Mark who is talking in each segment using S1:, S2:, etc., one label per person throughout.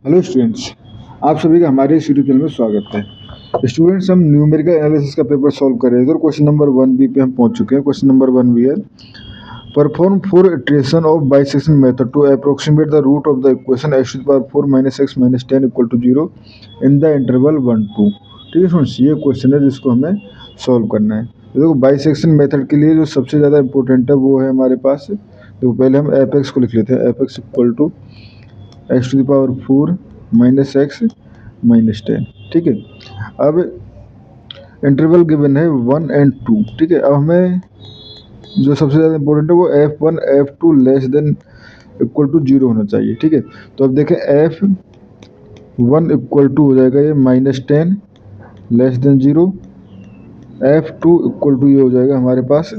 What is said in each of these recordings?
S1: Hello students, आप सभी का हमारे इस यूट्यूब चैनल में स्वागत है। स्टूडेंट्स, हम न्यूमेरिकल एनालिसिस का पेपर सॉल्व कर रहे थे और क्वेश्चन नंबर 1 बी पे हम पहुंच चुके हैं। क्वेश्चन नंबर 1 बी है, perform 4 iteration of bisection method to approximate the root of the equation x to the power 4 minus x minus 10 equal to 0 in the interval 1 2। ठीक है फ्रेंड्स, ये question है जिसको हमें सॉल्व करना है। तो देखो, बाइसेक्शन मेथड के लिए जो सबसे ज़्यादा इंपॉर्टेंट है वो है हमारे पास। तो पहले हम एफ एक्स को लिख लेते हैं, f x equal to x to the power 4 minus x minus 10। ठीक है, अब इंटरवल गिवन है 1 और 2। ठीक है, अब हमें जो सबसे ज़्यादा इंपॉर्टेंट है वो F1 F2 less than equal to 0 होना चाहिए। ठीक है, तो अब देखें F1 इक्वल टू हो जाएगा ये -10 less than 0, F2 equal to ये हो जाएगा हमारे पास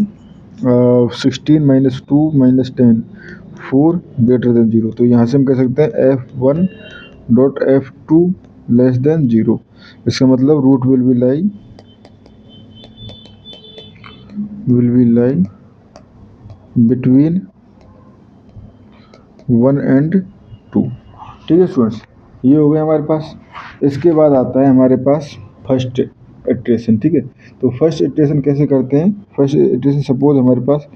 S1: 16 माइनस 2 माइनस 10 4 ग्रेटर देन 0। तो यहाँ से हम कह सकते हैं F1 dot F2 less than 0। इसका मतलब root will be lie between 1 और 2। ठीक है स्टूडेंट्स, ये हो गया हमारे पास। इसके बाद आता है हमारे पास फर्स्ट इटरेशन। ठीक है, तो फर्स्ट इटरेशन कैसे करते हैं। फर्स्ट इटरेशन सपोज हमारे पास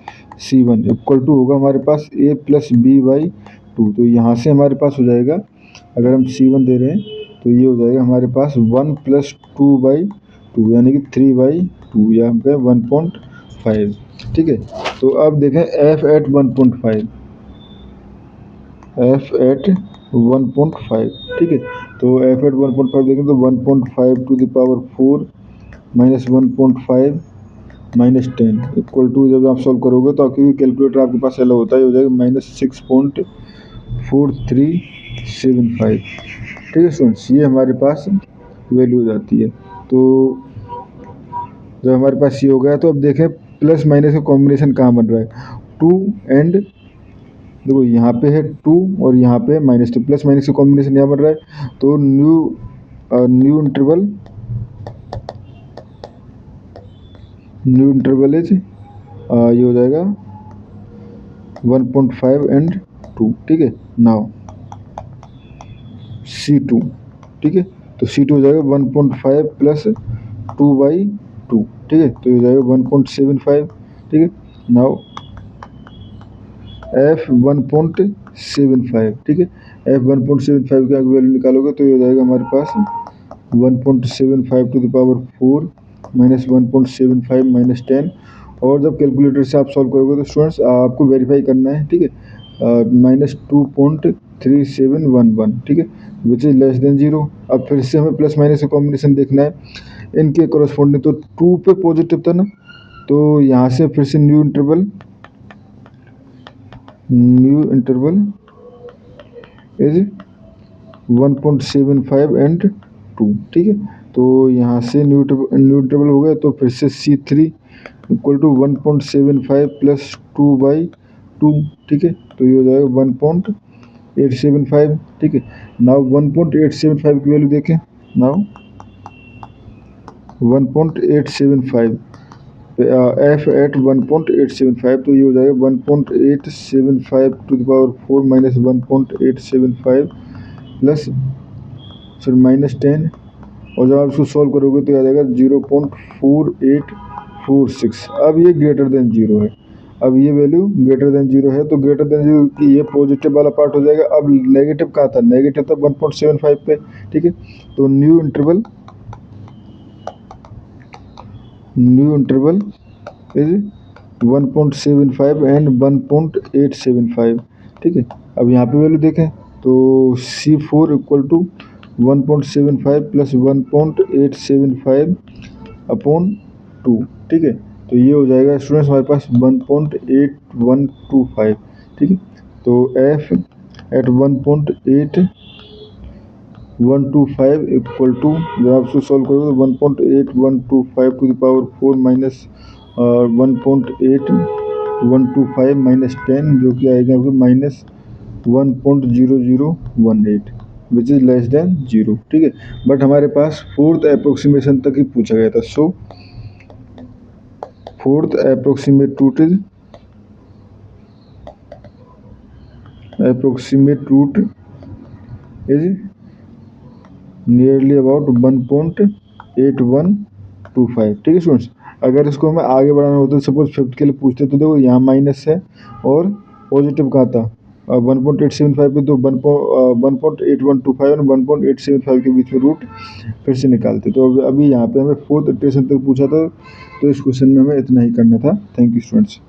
S1: C1 इक्वल टू होगा हमारे पास A प्लस बी बाई 2। तो यहाँ से हमारे पास हो जाएगा, अगर हम C1 दे रहे हैं तो ये हो जाएगा हमारे पास 1 प्लस 2 बाई 2 यानी कि 3 बाई 2 या हम कहें 1.5। ठीक है, तो अब देखें F एट 1.5, F एट 1.5। ठीक है, तो F एट 1.5 देखें तो 1.5 to the power 4 minus 1.5 minus 10 equal to, जब आप सॉल्व करोगे तो क्योंकि कैलकुलेटर आपके पास अलग होता है, हो जाएगा -6.4375। ठीक है स्टूडेंट्स, ये हमारे पास वैल्यू हो जाती है। तो जब हमारे पास ये हो गया तो अब देखें प्लस माइनस का कॉम्बिनेशन कहाँ बन रहा है। 2 एंड देखो यहाँ पे है 2 और यहाँ पे माइनस, तो प्लस माइनस का कॉम्बिनेशन यहाँ बन रहा है। तो न्यू इंटरवल इज ये हो जाएगा 1.5 एंड 2। ठीक है, नाउ C2। ठीक है, तो C2 हो जाएगा 1.5 प्लस 2 बाई 2। ठीक है, तो ये हो जाएगा 1.75। ठीक है, नाउ F1.75। ठीक है, F1.75 का वैल्यू निकालोगे तो ये हो जाएगा हमारे पास 1.75 to the power 4 minus 1.75 minus 10। और जब कैलकुलेटर से आप सॉल्व करोगे तो स्टूडेंट्स आपको वेरीफाई करना है। ठीक है, -2.3711। ठीक है, विच इज लेस देन 0। अब फिर से हमें प्लस माइनस का कॉम्बिनेशन देखना है इनके करस्पॉन्डिंग। तो 2 पे पॉजिटिव था ना, तो यहाँ से फिर से न्यू इंटरवल इज 1.75 एंड 2। ठीक है, तो यहाँ से न्यू इंटरवल हो गया, तो फिर से C3 equal to 1.75 plus 2 by 2। ठीक है, तो ये हो जाएगा 1.875। ठीक है, नाउ 1.875 की वैल्यू देखें। नाउ 1.875 F एट 1.875, तो ये हो जाएगा 1.875 to the power 4 minus 1.875 plus फिर माइनस 10। और जब आप इसको सॉल्व करोगे तो आ जाएगा 0.4846। अब ये ग्रेटर देन 0 है। अब ये वैल्यू ग्रेटर देन 0 है, तो ग्रेटर देन 0 की ये पॉजिटिव वाला पार्ट हो जाएगा। अब नेगेटिव कहाँ था, नेगेटिव था 1.75 पे। ठीक है, तो न्यू इंटरवल इज 1.75 एंड 1.875। ठीक है, अब यहाँ पे वैल्यू देखें तो C4 equal to 1.75 plus 1.875 upon 2। ठीक है, तो ये हो जाएगा स्टूडेंट्स हमारे पास 1.8125। ठीक है, तो F एट 1.8125 इक्वल टू, जब आप इसको सॉल्व करोगे तो 1.8125 to the power 4 minus 1.8125 minus 10, जो कि आएगा आपको -1.0018 विच इज लेस देन 0। ठीक है, बट हमारे पास फोर्थ अप्रोक्सीमेशन तक ही पूछा गया था। So fourth approximate root is nearly about 1.8125। ठीक है स्टूडेंट्स, अगर इसको हमें आगे बढ़ाना होता है, सपोज फिफ्थ के लिए पूछते तो देखो यहाँ माइनस है और पॉजिटिव कहाँ था 1.875 पे, तो 1.8125 और 1.875 के बीच में रूट फिर से निकालते। तो अभी यहाँ पे हमें फोर्थ इटरेशन तक पूछा था, तो इस क्वेश्चन में हमें इतना ही करना था। Thank you students.